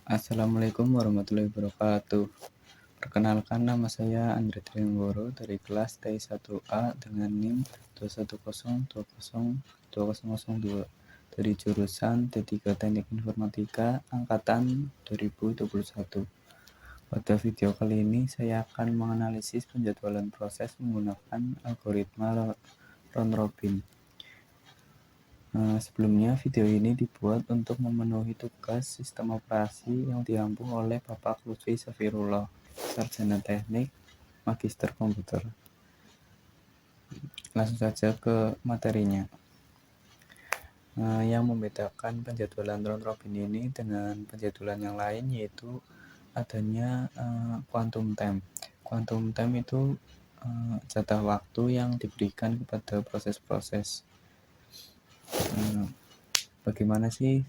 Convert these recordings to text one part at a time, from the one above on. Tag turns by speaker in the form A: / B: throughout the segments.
A: Assalamualaikum warahmatullahi wabarakatuh. Perkenalkan, nama saya Andre Trianggoro dari kelas T1A dengan NIM 210202002 dari jurusan D3 Teknik Informatika Angkatan 2021. Pada video kali ini saya akan menganalisis penjadwalan proses menggunakan algoritma round robin. Sebelumnya, video ini dibuat untuk memenuhi tugas sistem operasi yang diampu oleh Bapak Lutfi Safirullah, Sarjana Teknik, Magister Komputer. Langsung saja ke materinya. Yang membedakan penjadwalan round robin ini dengan penjadwalan yang lain yaitu adanya quantum time. Quantum time itu jatah waktu yang diberikan kepada proses-proses. Bagaimana sih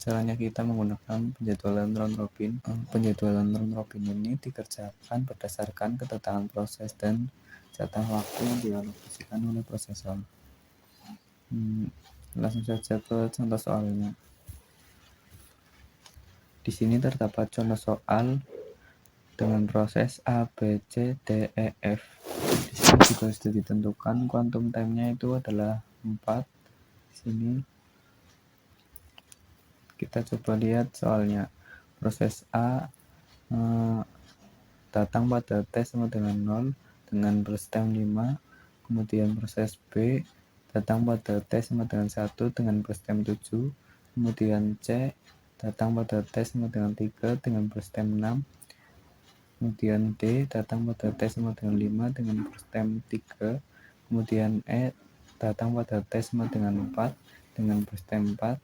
A: caranya kita menggunakan penjadwalan round robin? Penjadwalan round robin ini dikerjakan berdasarkan kedatangan proses dan jatah waktu yang dialokasikan oleh prosesor. Langsung saja ke contoh soalnya. Di sini terdapat contoh soal dengan proses A, B, C, D, E, F. Di sini juga sudah ditentukan quantum time-nya itu adalah 4. Di sini kita coba lihat soalnya. Proses A datang pada T sama dengan 0 dengan berstem 5. Kemudian proses B datang pada T sama dengan 1 dengan berstem 7. Kemudian C datang pada T sama dengan 3 dengan berstem 6. Kemudian D datang pada T sama dengan 5 dengan berstem 3. Kemudian E datang pada T sama dengan 4 dengan berstem 4.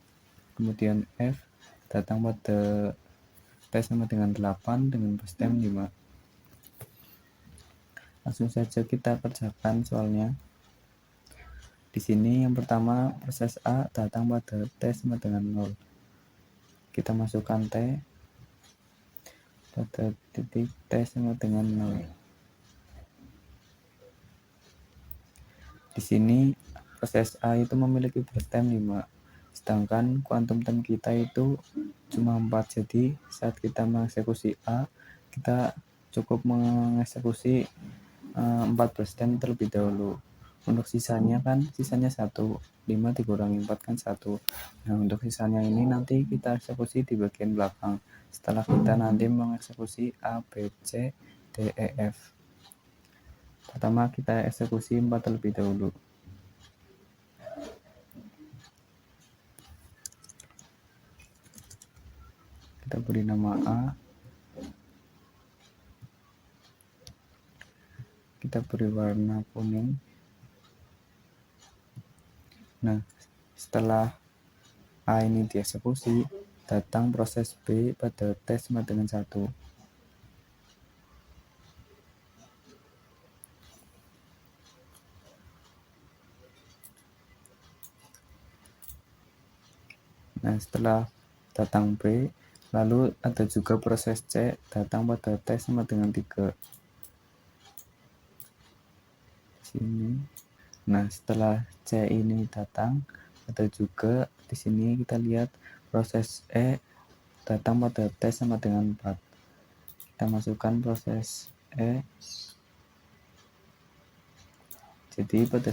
A: Kemudian F datang pada T sama dengan 8 dengan berstem 5. Langsung saja kita kerjakan soalnya. Di sini yang pertama proses A datang pada T sama dengan 0. Kita masukkan T pada titik T sama dengan 0. Di sini proses A itu memiliki berstem 5. Sedangkan quantum time kita itu cuma 4. Jadi saat kita mengeksekusi A, kita cukup mengeksekusi 4 berstem terlebih dahulu. Untuk sisanya 1, 5 dikurangi 4 kan 1. Nah, untuk sisanya ini nanti kita eksekusi di bagian belakang setelah kita nanti mengeksekusi A, B, C, D, E, F. Pertama kita eksekusi 4 terlebih dahulu. Kita beri nama A, kita beri warna kuning. Nah, setelah A ini dieksekusi, datang proses B pada T sama dengan 1. Nah, setelah datang B, lalu ada juga proses C datang pada T sama dengan 3. Sini. Nah, setelah C ini datang, ada juga di sini kita lihat proses E datang pada T sama dengan 4. Kita masukkan proses E. Jadi pada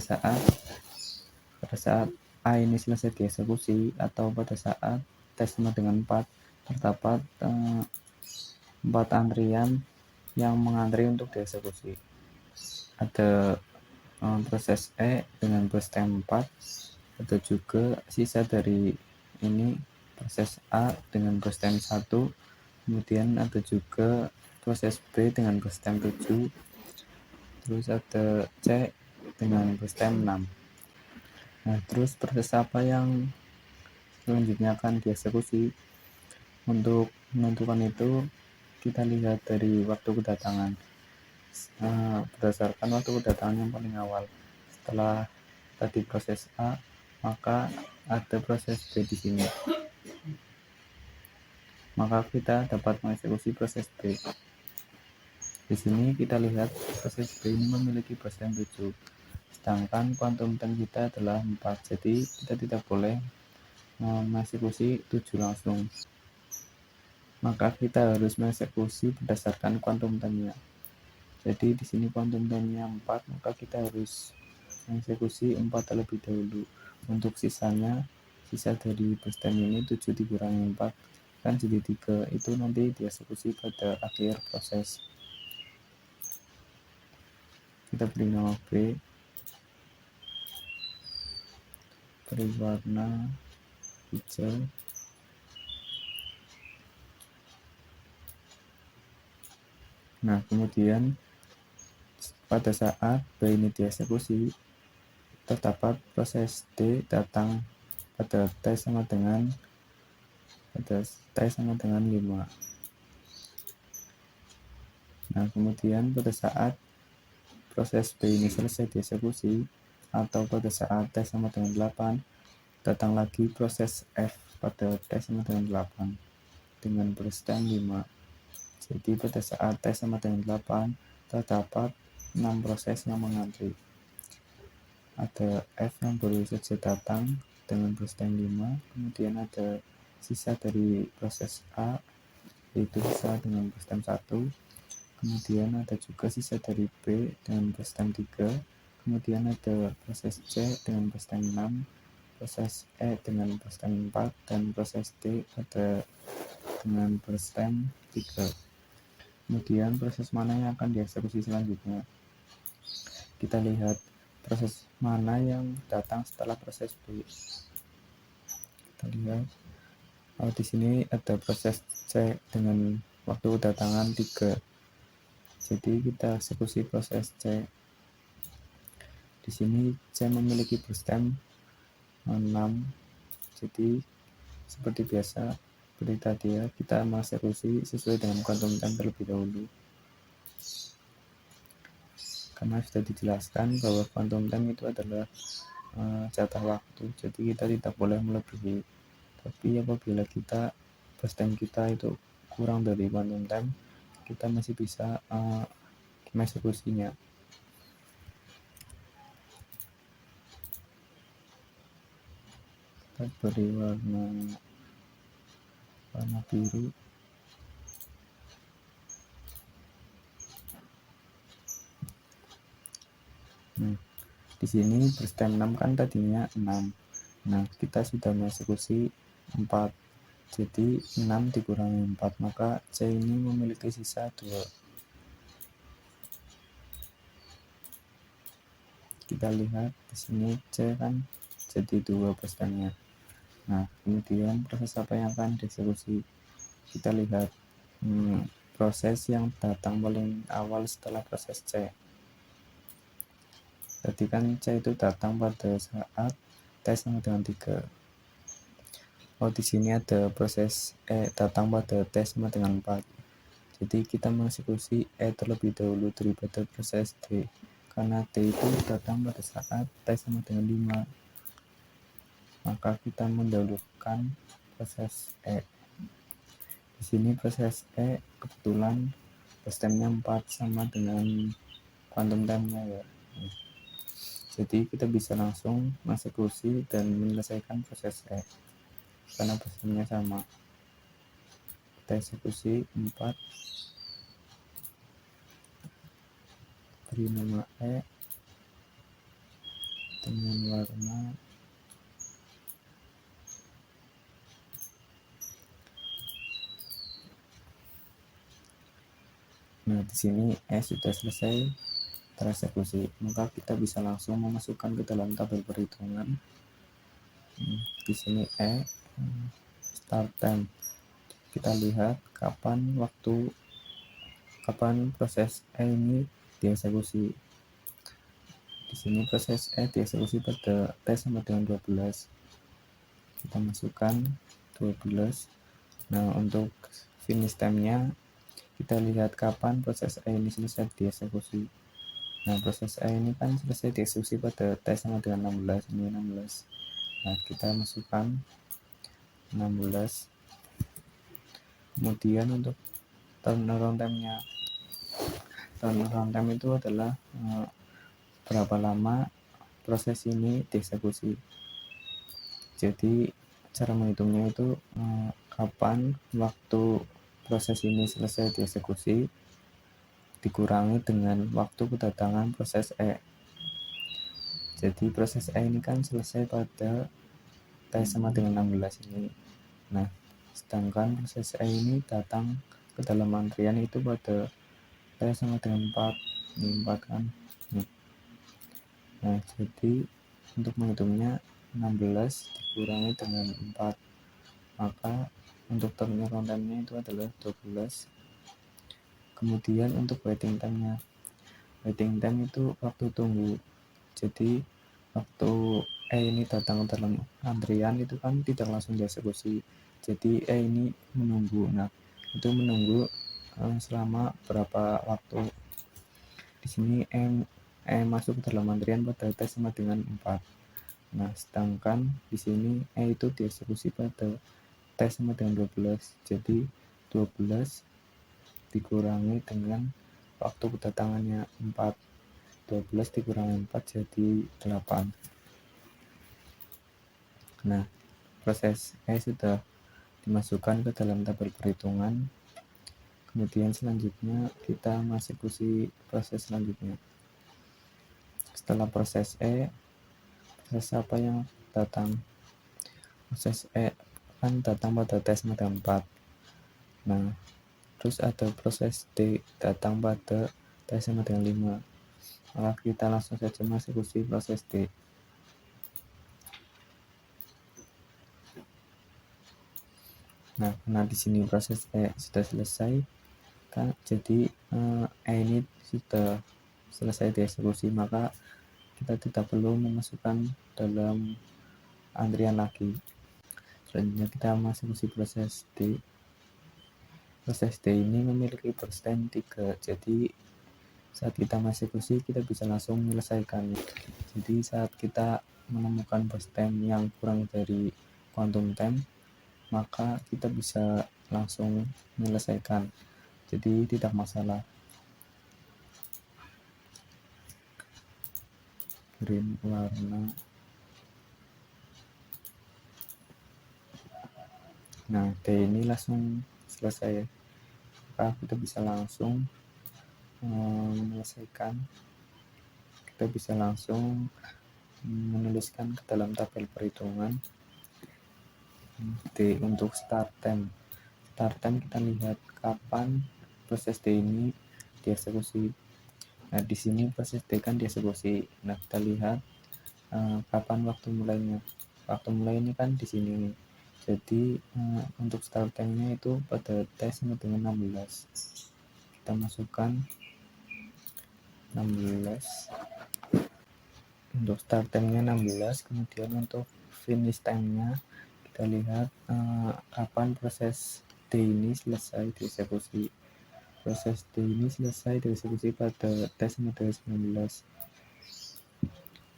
A: saat A ini selesai dieksekusi atau pada saat T sama dengan 4 terdapat 4 antrian yang mengantri untuk dieksekusi. Ada proses E dengan berstem 4, ada juga sisa dari ini proses A dengan berstem 1, kemudian ada juga proses B dengan berstem 7, terus ada C dengan berstem 6. Nah, terus proses apa yang selanjutnya akan dieksekusi? Untuk menentukan itu kita lihat dari waktu kedatangan. Berdasarkan waktu kedatangan yang paling awal. Setelah tadi proses A, maka ada proses B di sini. Maka kita dapat mengeksekusi proses B. Di sini kita lihat proses B ini memiliki berstem 7. Sedangkan quantum time kita adalah 4. Jadi kita tidak boleh mengeksekusi 7 langsung. maka kita harus mengeksekusi berdasarkan quantum time-nya. Jadi di sini quantum time-nya 4, maka kita harus mengeksekusi 4 terlebih dahulu. Untuk sisanya, sisa dari burst time ini 7 dikurangi 4 kan jadi 3, itu nanti dieksekusi pada akhir proses. Kita beri nama B, beri warna hijau. Nah, kemudian pada saat B ini dieksekusi, terdapat proses D datang pada T sama dengan 5. Nah, kemudian pada saat proses B ini selesai dieksekusi, atau pada saat T sama dengan 8, datang lagi proses F pada T sama dengan 8 dengan burst time 5. Jadi pada saat T sama dengan 8, terdapat 6 proses yang mengantri. Ada F yang baru saja datang dengan burst time 5, kemudian ada sisa dari proses A, yaitu sisa dengan burst time 1, kemudian ada juga sisa dari B dengan burst time 3, kemudian ada proses C dengan burst time 6, proses E dengan burst time 4, dan proses D ada dengan burst time 3. Kemudian proses mana yang akan dieksekusi selanjutnya? Kita lihat proses mana yang datang setelah proses B. Kita lihat di sini ada proses C dengan waktu kedatangan 3. Jadi kita eksekusi proses C. Di sini C memiliki burst time 6. Jadi seperti biasa seperti tadi ya, kita mengeksekusi sesuai dengan quantum time terlebih dahulu. Karena sudah dijelaskan bahwa quantum time itu adalah jatah waktu, jadi kita tidak boleh melebihi. Tapi apabila burst time kita itu kurang dari quantum time, kita masih bisa mengeksekusinya. Kita beri warna biru. Nah, di sini burst time 6 kan tadinya 6. Nah, kita sudah mengeksekusi 4. Jadi 6 dikurangi 4, maka C ini memiliki sisa 2. Kita lihat di sini C kan jadi 2 burst time-nya. Nah, kemudian proses apa yang akan dieksekusi? Kita lihat proses yang datang paling awal setelah proses C. Jadi kan C itu datang pada saat T sama dengan 3. Di sini ada proses E datang pada T sama dengan 4. Jadi kita mengeksekusi E terlebih dahulu daripada proses D, karena D itu datang pada saat T sama dengan 5. Maka kita mendahulukan proses E. Di sini proses E kebetulan burst time-nya 4 sama dengan quantum time-nya ya. Jadi kita bisa langsung mengeksekusi dan menyelesaikan proses E karena burst time-nya sama. Kita eksekusi 4, beri nama E dengan warna Nah, di sini E sudah selesai tereksekusi, maka kita bisa langsung memasukkan ke dalam tabel perhitungan. Di sini E start time. Kita lihat kapan proses E ini dieksekusi. Di sini proses E dieksekusi pada T sama dengan 12. Kita masukkan 12. Nah, untuk finish time-nya kita lihat kapan proses E ini selesai dieksekusi. Nah, proses E ini kan selesai dieksekusi pada T sama dengan 16. Ini 16. Nah, kita masukkan 16. Kemudian untuk turnaround time-nya, turnaround time itu adalah berapa lama proses ini dieksekusi. Jadi cara menghitungnya itu kapan waktu proses ini selesai dieksekusi, dikurangi dengan waktu kedatangan proses E. Jadi proses E ini kan selesai pada T sama dengan 16 ini. Nah, sedangkan proses E ini datang ke dalam antrian itu pada T sama dengan 4. Ini 4 kan. Nah, jadi untuk menghitungnya 16 dikurangi dengan 4. Maka untuk turnaround time-nya itu adalah 12. Kemudian untuk waiting time-nya. Waiting time itu waktu tunggu. Jadi waktu E ini datang dalam antrian itu kan tidak langsung dieksekusi. Jadi E ini menunggu. Nah, itu menunggu selama berapa waktu. Di sini E masuk ke dalam antrian pada T sama dengan 4. Nah, sedangkan di sini E itu dieksekusi pada T sama dengan 12. Jadi 12 dikurangi dengan waktu kedatangannya 4. 12 dikurangi 4 jadi 8. Nah, proses E sudah dimasukkan ke dalam tabel perhitungan. Kemudian selanjutnya kita mengeksekusi proses selanjutnya. Setelah proses E, proses apa yang datang? Proses E kan datang pada T sama dengan 4. Nah, terus ada proses D datang pada T sama dengan 5. Maka kita langsung saja mengeksekusi proses D. Nah, karena di sini proses E sudah selesai, kan, jadi E ini sudah selesai dieksekusi, maka kita tidak perlu memasukkan dalam antrian lagi. Selanjutnya kita mengeksekusi proses D. Proses D ini memiliki burst time 3, jadi saat kita mengeksekusi kita bisa langsung menyelesaikannya. Jadi saat kita menemukan burst time yang kurang dari quantum time, maka kita bisa langsung menyelesaikan, jadi tidak masalah. Green warna. Nah, D ini langsung selesai, maka kita bisa langsung menyelesaikan. Kita bisa langsung menuliskan ke dalam tabel perhitungan D untuk start time. Start time kita lihat kapan proses D ini dieksekusi. Nah, di sini proses D kan dieksekusi. Nah, kita lihat kapan waktu mulainya. Waktu mulai ini kan di sini. Jadi untuk start time-nya itu pada T sama dengan 16. Kita masukkan 16. Untuk start time-nya 16, kemudian untuk finish time-nya kita lihat kapan proses D ini selesai dieksekusi. Proses D ini selesai dieksekusi pada T sama dengan 19.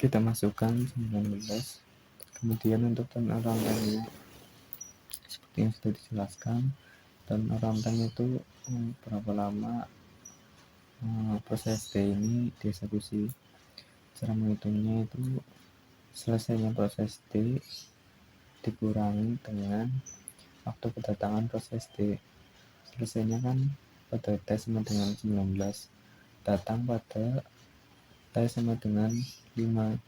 A: Kita masukkan 19. Kemudian untuk turnaround time-nya seperti yang sudah dijelaskan, turnaround time itu berapa lama proses D ini dieksekusi. Cara menghitungnya itu selesainya proses D dikurangi dengan waktu kedatangan proses D. Selesainya kan pada T sama dengan 19, datang pada T sama dengan 5.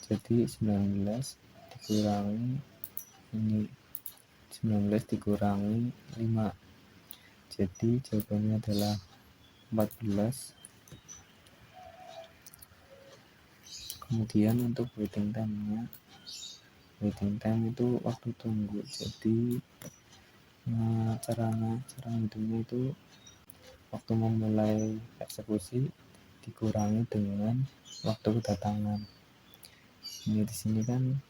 A: Jadi 19 dikurangi ini, 19 dikurangi 5. Jadi jawabannya adalah 14. Kemudian untuk waiting time-nya, waiting time itu waktu tunggu. Jadi cara menghitungnya itu waktu memulai eksekusi dikurangi dengan waktu kedatangan. Ini di sini kan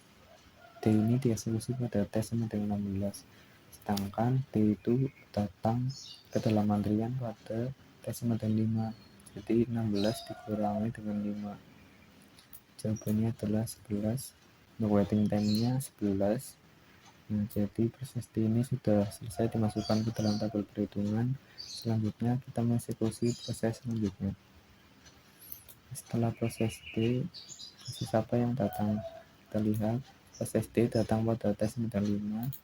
A: D ini dieksekusi pada T sama dengan 16, sedangkan D itu datang ke dalam antrian pada T sama dengan 5. Jadi 16 dikurangi dengan 5. Jawabannya adalah 11. Untuk waiting time-nya 11. Nah, jadi proses D ini sudah selesai dimasukkan ke dalam tabel perhitungan. Selanjutnya kita mengeksekusi proses selanjutnya. Setelah proses D, proses apa yang datang? Kita lihat proses D datang pada T sama dengan 5.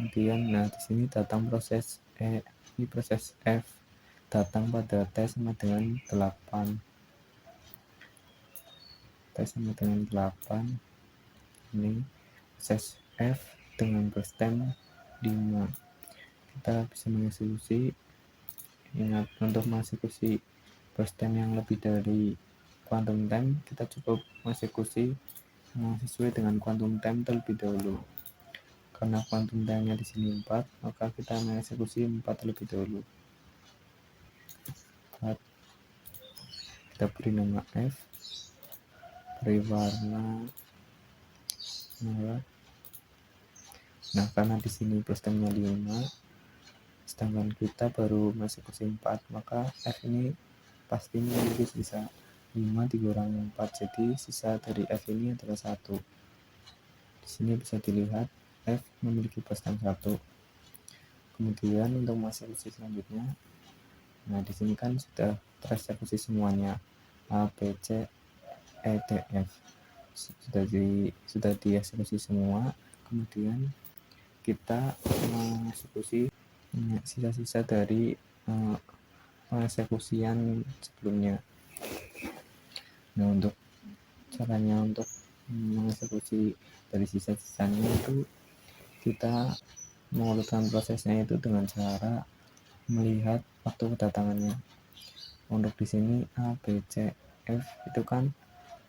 A: Kemudian, nah di sini datang proses ini proses F datang pada T sama dengan 8. T sama dengan 8. Ini proses F dengan bertem 5. Kita bisa mengeksekusi. Ingat, untuk mengeksekusi bertem yang lebih dari quantum time, kita cukup mengeksekusi sesuai dengan quantum time terlebih dahulu. Karena quantum time-nya di sini 4, maka kita mengeksekusi 4 terlebih dahulu. Kita beri nama F, beri warna merah. Nah, karena di sini bertemnya 5, sedangkan kita baru mengeksekusi 4, maka F ini pasti memiliki sisa 5 dikurangi 4, jadi sisa dari F ini adalah 1. Di sini bisa dilihat F memiliki bertem 1. Kemudian untuk mengeksekusi selanjutnya, nah di sini kan sudah tereksekusi semuanya A, B, C, E, D, F sudah dieksekusi semua. Kemudian kita mengeksekusi sisa-sisa dari pengeksekusian sebelumnya. Nah, untuk caranya untuk mengeksekusi dari sisa-sisanya itu kita mengurutkan prosesnya itu dengan cara melihat waktu kedatangannya. Untuk di sini A, B, C, F itu kan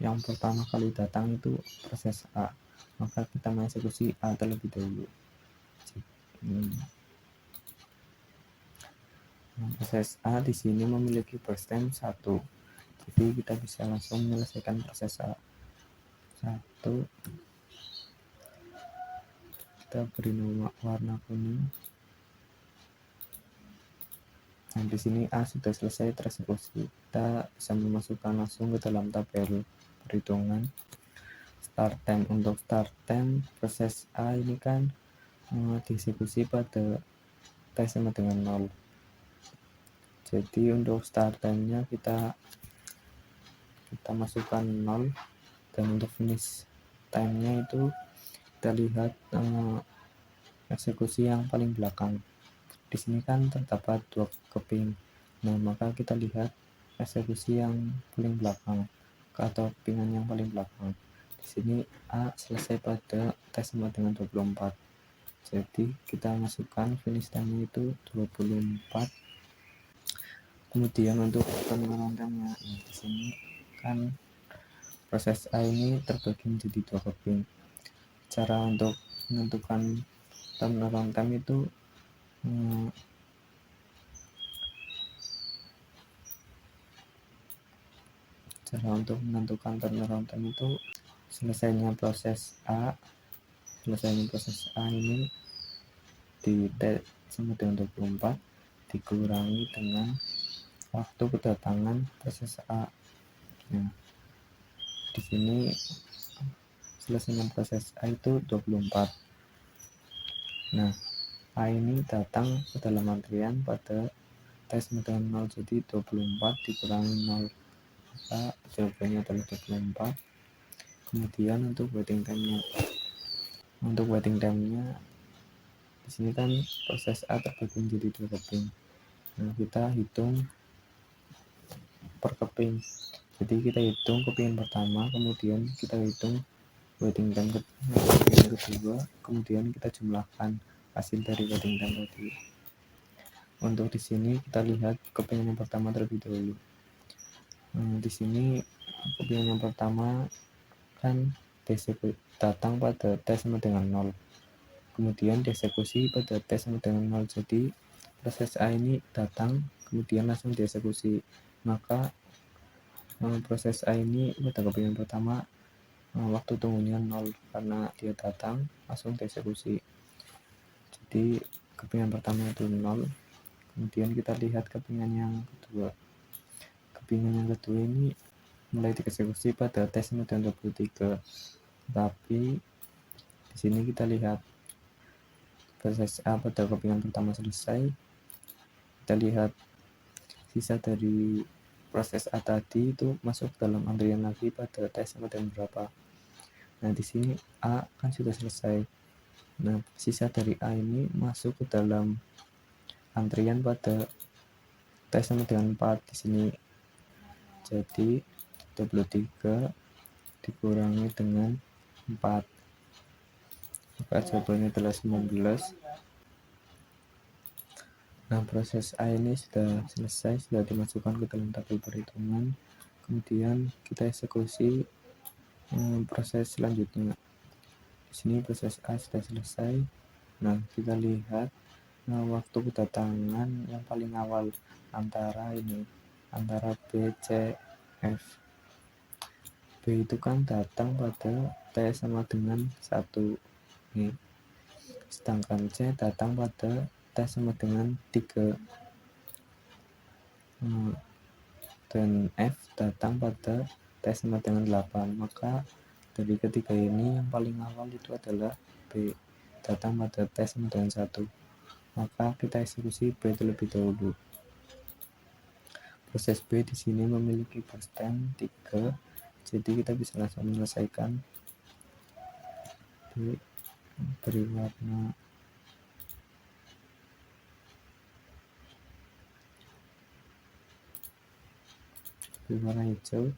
A: yang pertama kali datang itu proses A, maka kita mengeksekusi A terlebih dahulu. Proses A di sini memiliki bertem 1, jadi kita bisa langsung menyelesaikan proses A. 1, kita beri nama warna kuning. Nah, di sini A sudah selesai tereksekusi. Kita bisa memasukkan langsung ke dalam tabel perhitungan. Start time, untuk start time proses A ini kan dieksekusi pada T sama dengan 0. Jadi untuk start time-nya kita masukkan 0, dan untuk finish time-nya itu kita lihat eksekusi yang paling belakang. Di sini kan terdapat 2 keping. Nah, maka kita lihat eksekusi yang paling belakang atau kepingan yang paling belakang. Di sini A selesai pada T sama dengan 24. Jadi kita masukkan finish time itu 24. Kemudian untuk turnaround time-nya, di sini kan proses A ini terbagi menjadi 2 keping. Cara untuk menentukan turnaround time itu turnaround time itu selesainya proses A ini di T sama dengan 24 dikurangi dengan waktu kedatangan proses A. Nah, di sini selesainya proses A itu 24. Nah, A ini datang ke dalam antrian pada T sama dengan 0, jadi 24 dikurangi 0, maka jawabannya adalah 24. Kemudian untuk waiting time-nya di sini kan proses A terbagi menjadi 2 keping. Nah, kita hitung per keping. Jadi kita hitung kepingan pertama, kemudian kita hitung waiting time kedua, kemudian kita jumlahkan hasil dari waiting time tadi. Untuk di sini kita lihat kepingan yang pertama terlebih dahulu. Di sini kepingan yang pertama kan datang pada T sama dengan 0. Kemudian dieksekusi pada T sama dengan 0. Jadi proses A ini datang kemudian langsung dieksekusi. Maka proses A ini pada kepingan pertama waktu tunggunya 0 karena dia datang langsung dieksekusi. Jadi kepingan pertama itu 0. Kemudian kita lihat kepingan yang kedua. Kepingan yang kedua ini mulai dieksekusi pada T sama dengan 23. Tapi di sini kita lihat proses A pada kepingan pertama selesai. Kita lihat sisa dari proses A tadi itu masuk dalam antrian lagi pada T sama dengan berapa. Nah, di sini A kan sudah selesai. Nah, sisa dari A ini masuk ke dalam antrian pada T sama dengan 4 di sini. Jadi 23 dikurangi dengan 4, maka jawabannya adalah 19. Nah, proses A ini sudah selesai, sudah dimasukkan ke dalam tabel perhitungan. Kemudian kita eksekusi proses selanjutnya. Di sini proses A sudah selesai. Nah, kita lihat waktu kedatangan yang paling awal antara B, C, F. B itu kan datang pada T sama dengan 1 nih. Sedangkan C datang pada T sama dengan 3. Dan F datang pada T sama dengan 8. Maka dari ketiga ini yang paling awal itu adalah B, datang pada T sama dengan 1. Maka kita eksekusi B terlebih dahulu. Proses B di sini memiliki base 3, jadi kita bisa langsung menyelesaikan. B beri warna hijau.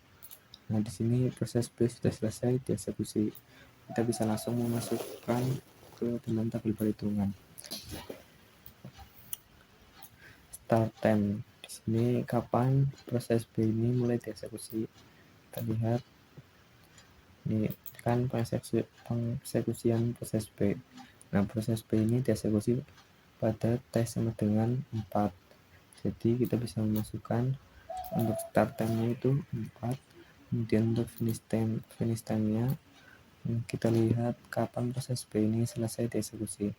A: Nah, di sini proses B sudah selesai dieksekusi. Kita bisa langsung memasukkan ke dalam tabel perhitungan. Start time. Di sini kapan proses B ini mulai dieksekusi. Kita lihat ini kan pengeksekusian proses B. Nah, proses B ini dieksekusi pada T sama dengan 4. Jadi kita bisa memasukkan untuk start time-nya itu 4. Kemudian untuk finish time-nya kita lihat kapan proses B ini selesai dieksekusi.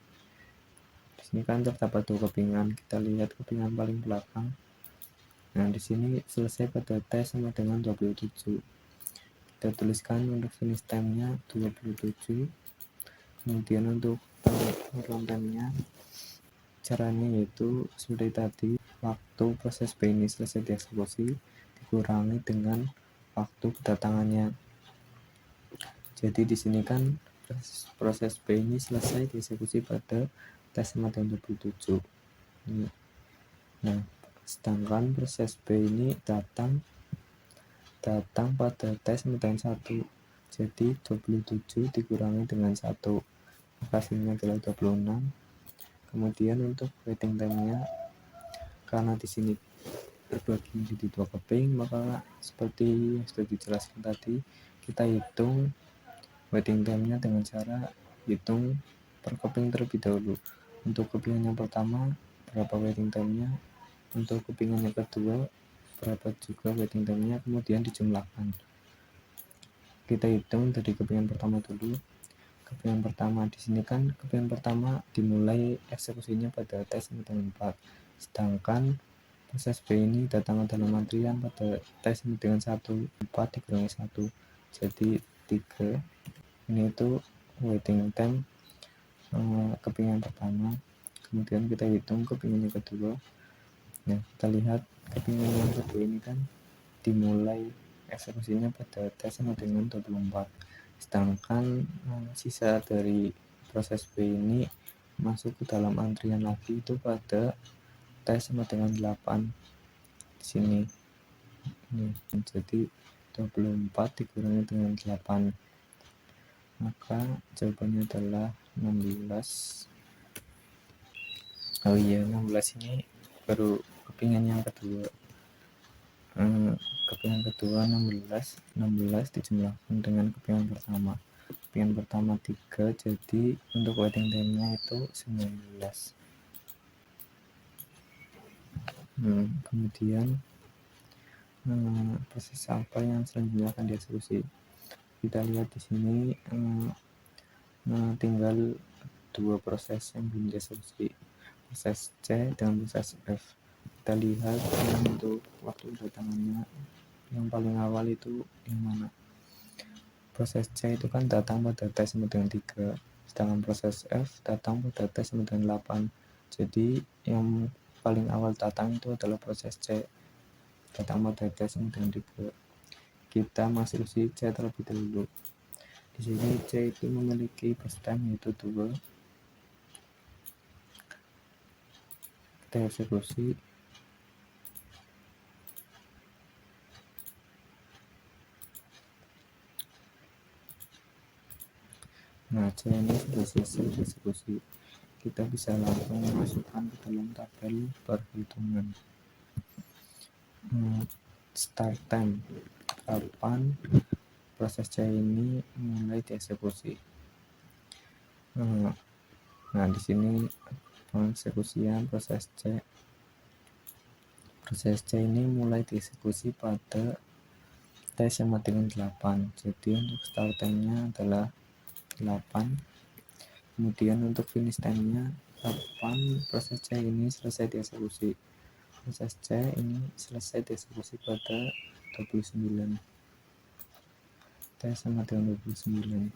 A: Di sini kan terdapat 2 kepingan. Kita lihat kepingan paling belakang. Nah, di sini selesai pada T sama dengan 27. Kita tuliskan untuk finish time-nya 27. Kemudian untuk run time-nya caranya yaitu seperti tadi, waktu proses B ini selesai dieksekusi dikurangi dengan waktu kedatangannya. Jadi di sini kan proses B ini selesai dieksekusi pada T sama dengan 27. Nah, sedangkan proses B ini datang pada T sama dengan 1. Jadi 27 dikurangi dengan 1, hasilnya adalah 26. Kemudian untuk waiting time-nya, karena di sini terbagi menjadi 2 keping, maka seperti yang sudah dijelaskan tadi, kita hitung waiting time-nya dengan cara hitung per keping terlebih dahulu. Untuk kepingan yang pertama berapa waiting time-nya, untuk kepingan yang kedua berapa juga waiting time-nya, kemudian dijumlahkan. Kita hitung dari kepingan pertama dulu. Kepingan pertama di sini kan kepingan pertama dimulai eksekusinya pada T sama dengan 4. Sedangkan proses B ini datang dalam antrian pada T sama dengan 1. 4 dikurangi 1. Jadi 3. Ini itu waiting time kepingan pertama. Kemudian kita hitung kepingan yang kedua. Nah, kita lihat kepingan yang kedua ini kan dimulai eksekusinya pada T sama dengan 24. Sedangkan sisa dari proses B ini masuk ke dalam antrian lagi itu pada T sama dengan 8 di sini. Jadi 24 dikurangi dengan 8, maka jawabannya adalah 16. Oh iya, 16 ini baru kepingan yang kedua. Kepingan kedua 16 dijumlahkan dengan kepingan pertama. Kepingan pertama 3, jadi untuk waiting time-nya itu 19. Kemudian proses apa yang selanjutnya akan dieksekusi. Kita lihat di sini tinggal 2 proses yang belum dieksekusi, proses C dan proses F. Kita lihat untuk waktu kedatangannya yang paling awal itu yang mana. Proses C itu kan datang pada T sama dengan 3, sedangkan proses F datang pada T sama dengan 8. Jadi yang paling awal datang itu adalah proses C, datang pada T sama dengan 3. Kita masuk C terlebih dahulu. Di sini C itu memiliki base time yaitu 2. eksekusi. Nah, C ini sudah selesai eksekusi. Kita bisa langsung masukkan ke dalam tabel perhitungan. Start time, kapan proses C ini mulai dieksekusi. Nah, di sini pengeksekusian proses C. Proses C ini mulai dieksekusi pada T sama dengan 8. Jadi untuk start time-nya adalah 8. Kemudian untuk finish time-nya kapan proses C ini selesai dieksekusi. Proses C ini selesai dieksekusi pada 29. T sama dengan 29.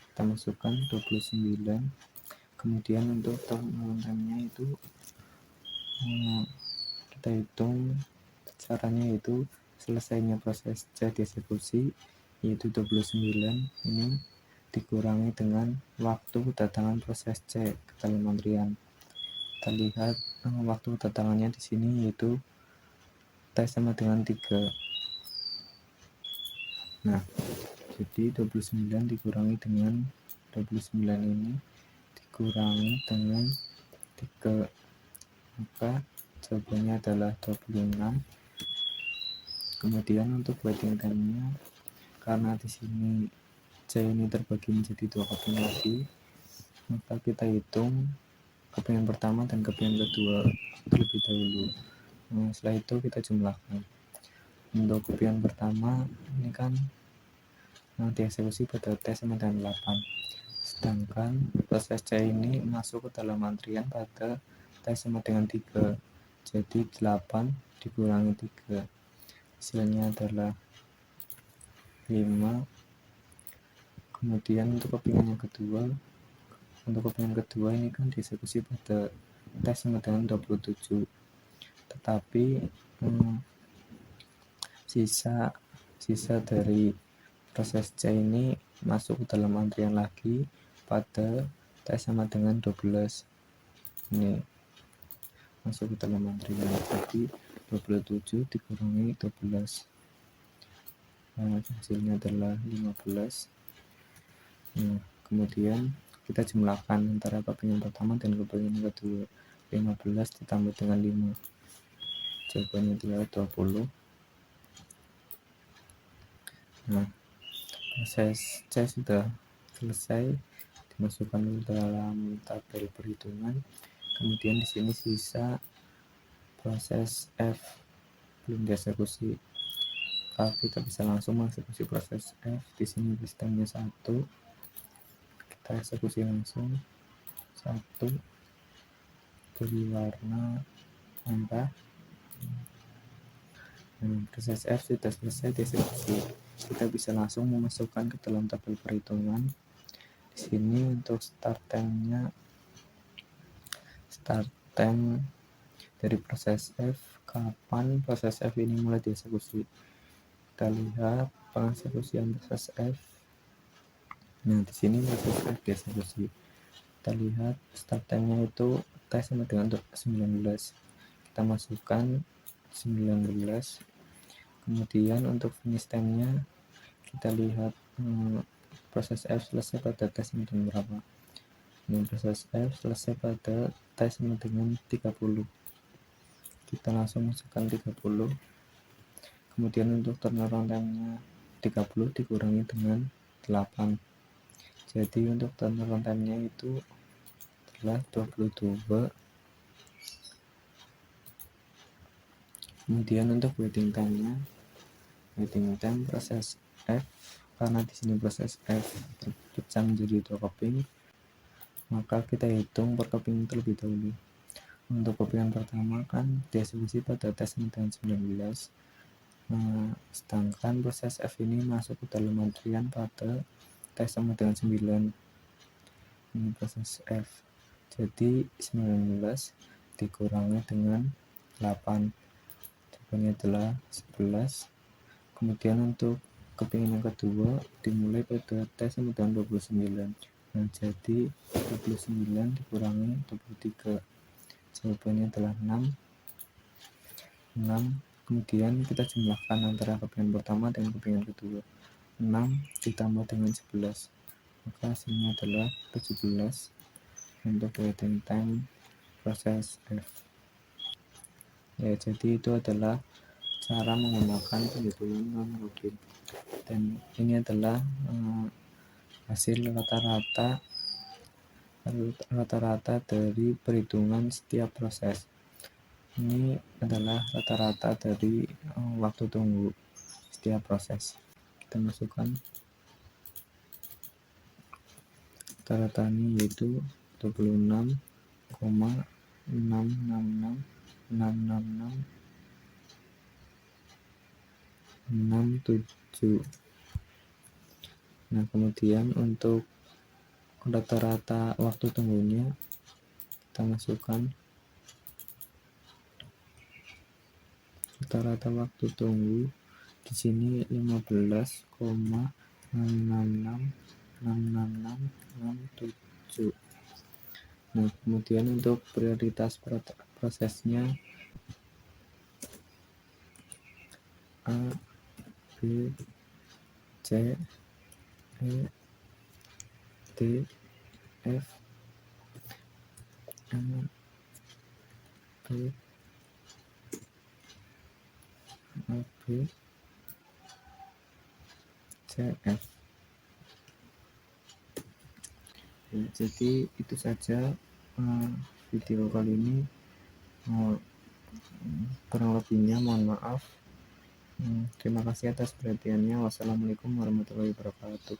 A: Kita masukkan 29. Kemudian untuk time-nya itu kita hitung caranya, yaitu selesainya proses C dieksekusi yaitu 29 ini dikurangi dengan waktu kedatangan proses C ke dalam antrian. Kita lihat waktu kedatangannya di sini yaitu T sama dengan 3. Nah, jadi 29 dikurangi dengan 29 ini dikurangi dengan 3, maka jawabannya adalah 26. Kemudian untuk waiting time-nya, karena di sini C ini terbagi menjadi 2 keping lagi, maka kita hitung kepingan pertama dan kepingan kedua terlebih dahulu. Setelah itu kita jumlahkan. Untuk kepingan pertama ini kan dieksekusi pada T sama dengan 8, sedangkan proses C ini masuk ke dalam antrian pada T sama dengan 3. Jadi 8 dikurangi 3, hasilnya adalah 5. Kemudian untuk kepingan kedua ini kan dieksekusi pada T sama dengan 27, tetapi sisa dari proses C ini masuk ke dalam antrian lagi pada T sama dengan 12. Ini masuk ke dalam antrian, jadi 27 dikurangi 12, hasilnya adalah 15. Kemudian kita jumlahkan antara kepingan pertama dan kepingan kedua. 15 ditambah dengan 5, jawabannya adalah 20. Nah, proses C sudah selesai dimasukkan ke dalam tabel perhitungan. Kemudian di sini sisa proses F belum dieksekusi. Kalau kita bisa langsung mengeksekusi proses F, di sini sistemnya 1. Kita eksekusi langsung 1, beri warna merah. Proses F sudah selesai dieksekusi. Kita bisa langsung memasukkan ke dalam tabel perhitungan. Di sini untuk start time dari proses F, kapan proses F ini mulai dieksekusi. Kita lihat pengeksekusian proses F. Nah, di sini proses F dieksekusi. Kita lihat start time-nya itu T sama dengan 19. Kita masukkan 19. Kemudian untuk finish time-nya kita lihat proses F selesai pada T sama dengan berapa. Ini proses F selesai pada T sama dengan 30. Kita langsung masukkan 30. Kemudian untuk turnaround time-nya 30 dikurangi dengan 8. Jadi untuk turnaround time-nya itu adalah 22. Kemudian untuk waiting time-nya, waiting time proses F, karena di sini proses F terpecah menjadi 2 keping, maka kita hitung per keping terlebih dahulu. Untuk kepingan pertama kan dieksekusi pada T sama dengan 19. Sedangkan proses F ini masuk ke dalam antrian pada T sama dengan 9. Ini proses F. Jadi 19 dikurangi dengan 8, jawabannya adalah 11. Kemudian untuk kepingan yang kedua dimulai pada T sama dengan 29. Nah, jadi 29 dikurangi 23, Jawabannya adalah 6. Kemudian kita jumlahkan antara kepingan pertama dengan kepingan kedua. 6 ditambah dengan 11, maka hasilnya adalah 17 untuk waiting time proses F. Ya, jadi itu adalah cara menggunakan penghitungan non-login, dan ini adalah hasil rata-rata dari perhitungan setiap proses. Ini adalah rata-rata dari waktu tunggu setiap proses. Kita masukkan rata-rata ini yaitu 26,666,667. Nah, kemudian untuk rata-rata waktu tunggunya kita masukkan rata-rata waktu tunggu di sini 15,666,666,667. Nah, kemudian untuk prioritas prosesnya A, B, C, E, D, F, A, B, A, B, C, F. Ya, jadi itu saja video kali ini. Kurang lebihnya mohon maaf. Terima kasih atas perhatiannya. Wassalamualaikum warahmatullahi wabarakatuh.